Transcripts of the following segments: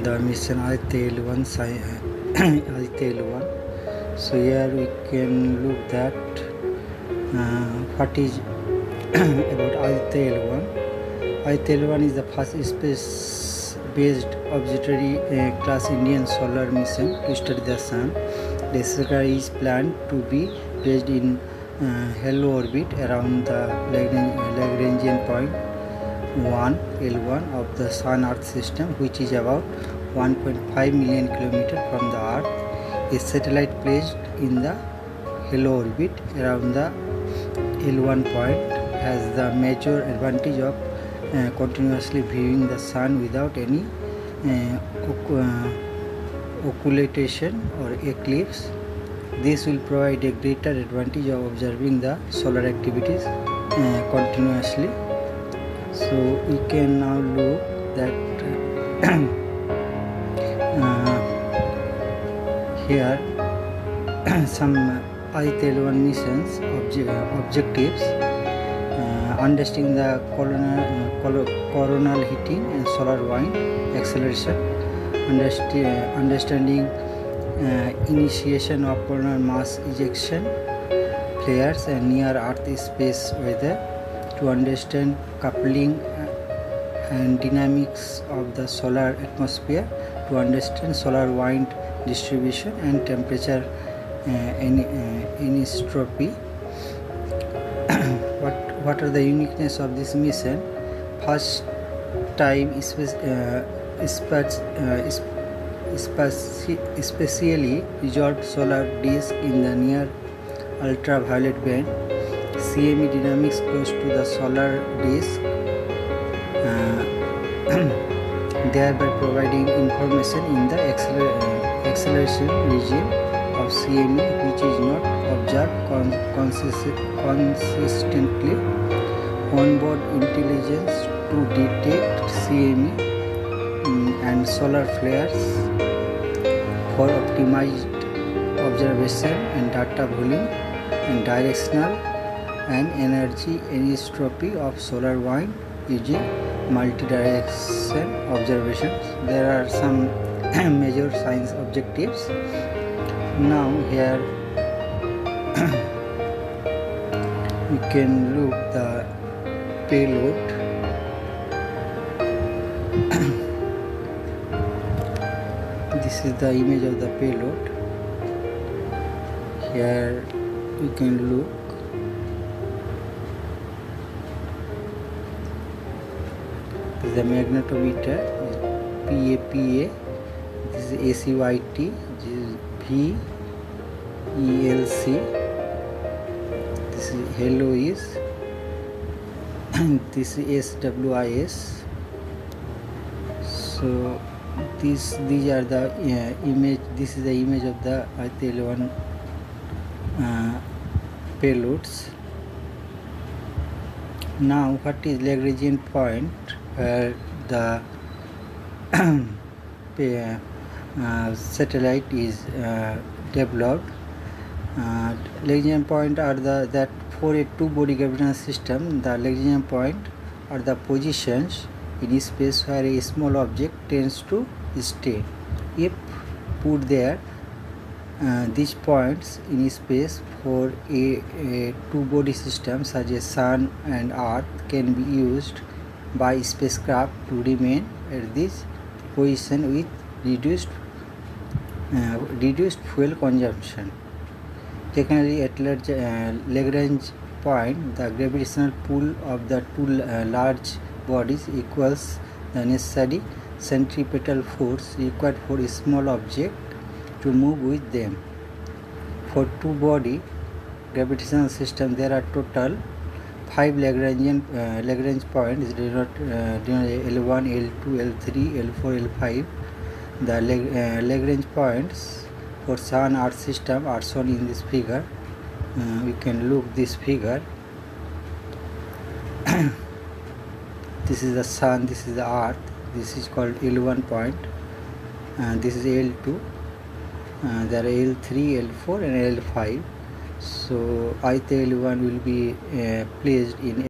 the mission Aditya L1 Aditya L1. So here we can look that what is about Aditya L1. Aditya L1 is the first space-based observatory class Indian solar mission to study the sun. The satellite is planned to be placed in hello orbit around the Lagrangian point 1 L1 of the Sun-Earth system, which is about 1.5 million kilometers from the Earth. A satellite placed in the hello orbit around the L1 point has the major advantage of continuously viewing the sun without any occultation or eclipse. This will provide a greater advantage of observing the solar activities continuously. So we can now look that here some Aditya L1 missions objectives: understanding the coronal heating and solar wind acceleration, understanding initiation of coronal mass ejection flares and near Earth space weather, to understand coupling and dynamics of the solar atmosphere, to understand solar wind distribution and temperature anisotropy. What are the uniqueness of this mission? First time especially resolved solar disk in the near ultraviolet band, CME dynamics close to the solar disk, thereby providing information in the acceleration regime of CME, which is not observed consistently. Onboard intelligence to detect CME and solar flares for optimized observation and data volume and directional and energy anisotropy of solar wind using multi-direction observations. There are some major science objectives. Now here we can look the payload. This is the image of the payload. Here we can look the magnetometer, PAPA, this is ACYT, this is VELC, this is hello is, this is SWIS. So these are the image. This is the image of the Aditya L1 payloads. Now what is Lagrangian point where the satellite is developed? Lagrangian point are that for a two-body gravitational system, the Lagrangian point are the positions in space where a small object tends to stay. If put there, these points in space for a two-body system such as Sun and Earth can be used by spacecraft to remain at this position with reduced fuel consumption. Technically, at Lagrange point, the gravitational pull of the two large bodies equals the necessary centripetal force required for a small object to move with them. For two-body gravitational system, there are total 5 Lagrange points denoted L1, L2, L3, L4, L5. The Lagrange points for Sun-Earth system are shown in this figure. We can look this figure. This is the Sun, this is the Earth. This is called L1 point. This is L2. There are L3, L4 and L5. So Aditya L1 will be placed in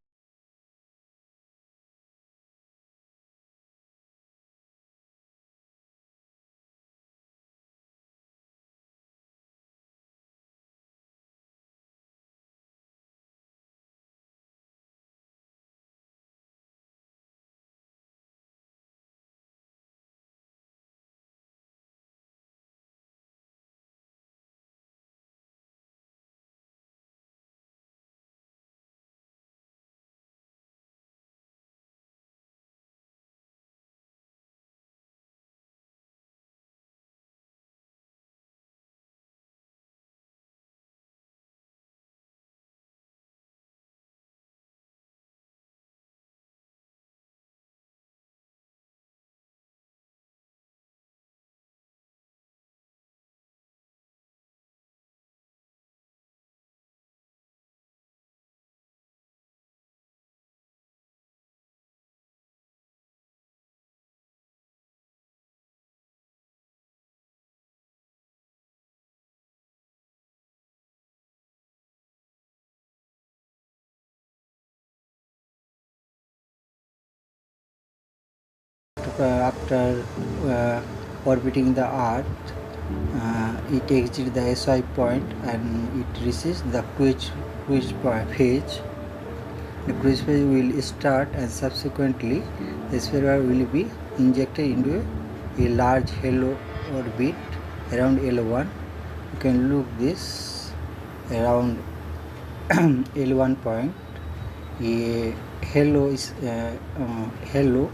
after orbiting the Earth, it exits the SY point and it reaches the cruise phase. The cruise phase will start and subsequently the sphere will be injected into a large halo orbit around L1. You can look this around L1 point. A halo is halo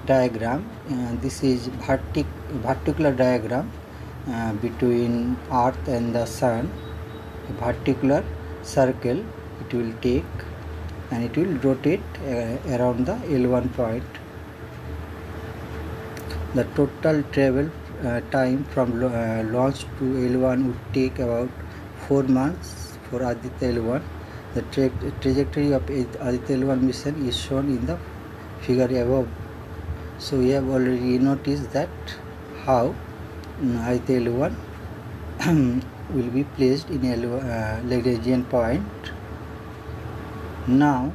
diagram. This is vertical diagram between Earth and the Sun. A vertical circle it will take and it will rotate around the L1 point. The total travel time from launch to L1 would take about 4 months for Aditya L1. The trajectory of Aditya L1 mission is shown in the figure above. So we have already noticed that how Aditya L1 will be placed in a Lagrangian point. Now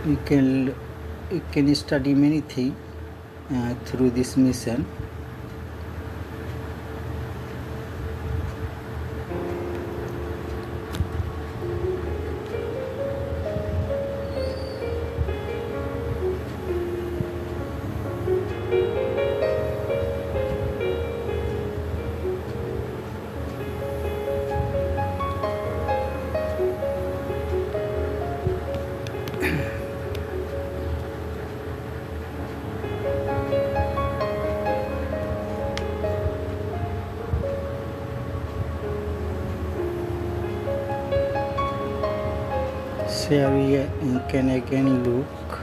we can study many things through this mission. So here we can again look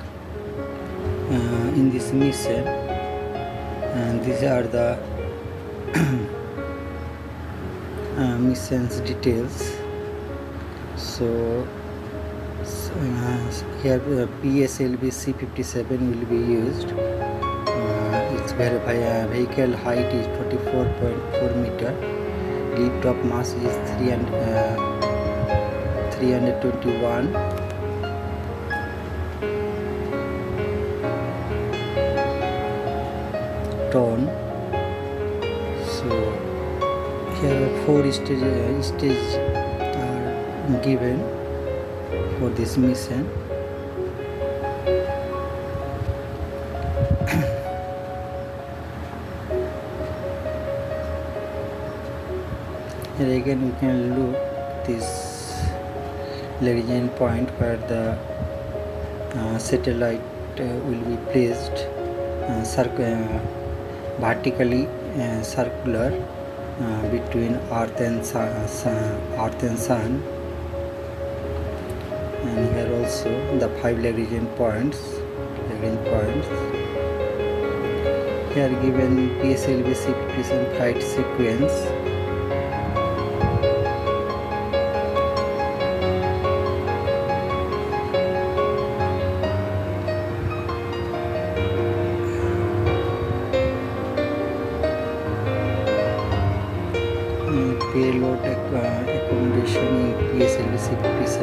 in this mission, and these are the mission's details. So here PSLV C57 will be used. Its vehicle height is 44.4 meter. Lift of mass is 321 ton. So here 4 stages are given for this mission. Here again we can look this Lagrangian point where the satellite will be placed vertically circular between Earth and Sun. And here also the 5 Lagrangian points. Here given PSLV C57 flight sequence. Payload accommodation in PSLV C57.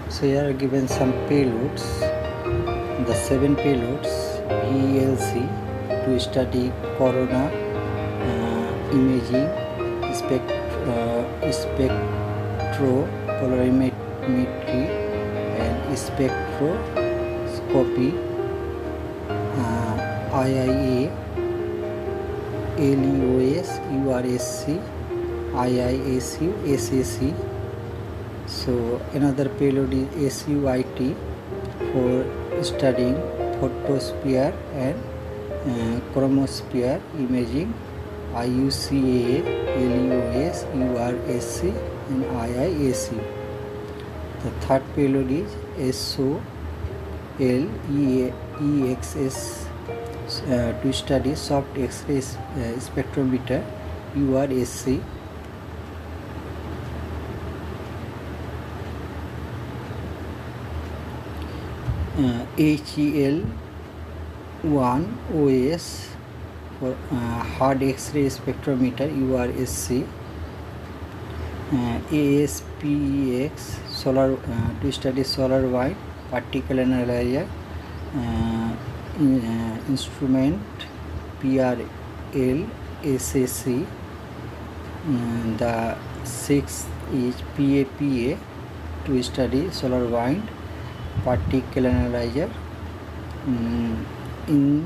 So here are given some payloads, the 7 payloads VLC to study corona imaging, spectropolarimetry and spectroscopy, IIA, LEOS, URSC, IISU, SAC. So another payload is SUIT for studying photosphere and chromosphere imaging, IUCAA, LEOS, URSC and IIAC. The third payload is SOLEXS to study soft X-ray spectrometer, URSC. HEL1 OS for hard X-ray spectrometer, URSC. ASPEX solar to study solar wind particle analyzer instrument PRL-SAC. The sixth is PAPA to study solar wind particle analyzer in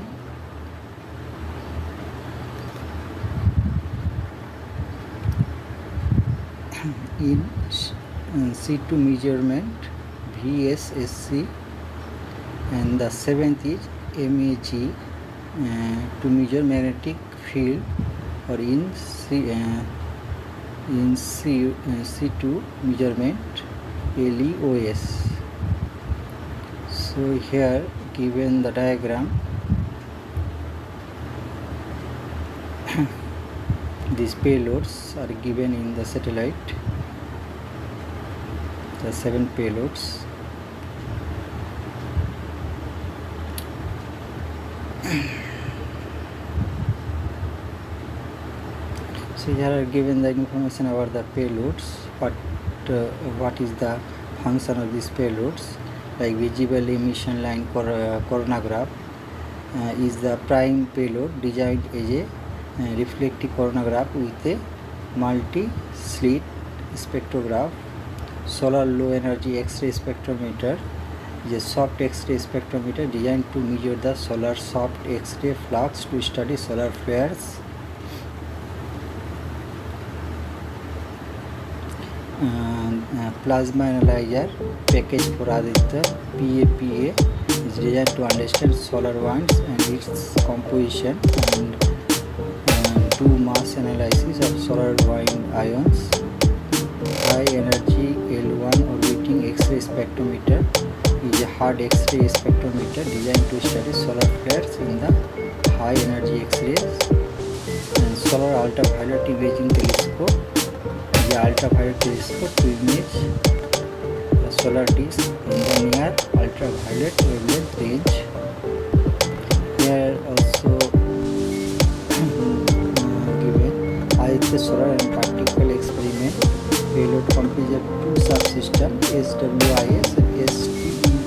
C2 measurement VSSC, and the seventh is MAG to measure magnetic field, or in C2 measurement LEOS. So here given the diagram, these payloads are given in the satellite, the 7 payloads. So here are given the information about the payloads, what is the function of these payloads, like visible emission line coronagraph is the prime payload designed as a reflective coronagraph with a multi-slit spectrograph. Solar low energy X-ray spectrometer is a soft X-ray spectrometer designed to measure the solar soft X-ray flux to study solar flares. Plasma analyzer package for Aditya PAPA is designed to understand solar winds and its composition, and do mass analysis of solar wind ions. High energy L1 orbiting X-ray spectrometer is a hard X-ray spectrometer designed to study solar flares in the high energy X-rays. And solar ultraviolet imaging telescope is an ultraviolet telescope to image the solar disk in the near ultraviolet wavelength range. Here also given Aditya solar and particle experiment payload comprises of 2 subsystems, SWIS and STEPS.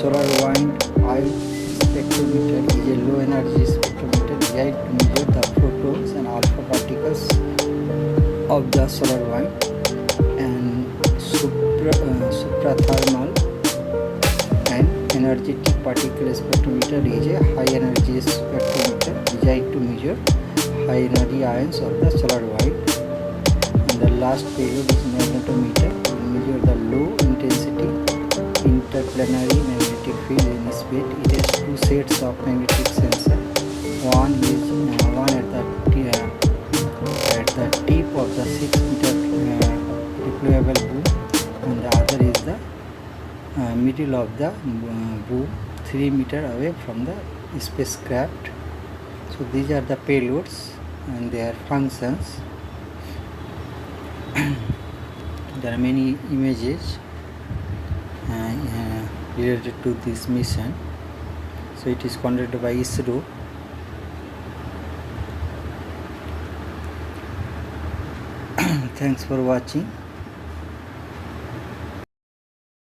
Solar wind ion spectrometer is a low energy spectrometer designed to measure the photons and alpha particles of the solar wind. And suprathermal and energetic particle spectrometer is a high energy spectrometer designed to measure high energy ions of the solar wind. And the last payload is magnetometer to measure the low intensity interplanetary magnetic field in space. It has 2 sets of magnetic sensors. One is at the tip of the 6-meter deployable boom, and the other is the middle of the boom 3 meters away from the spacecraft. So these are the payloads and their functions. There are many images related to this mission. So it is conducted by ISRO. Thanks for watching.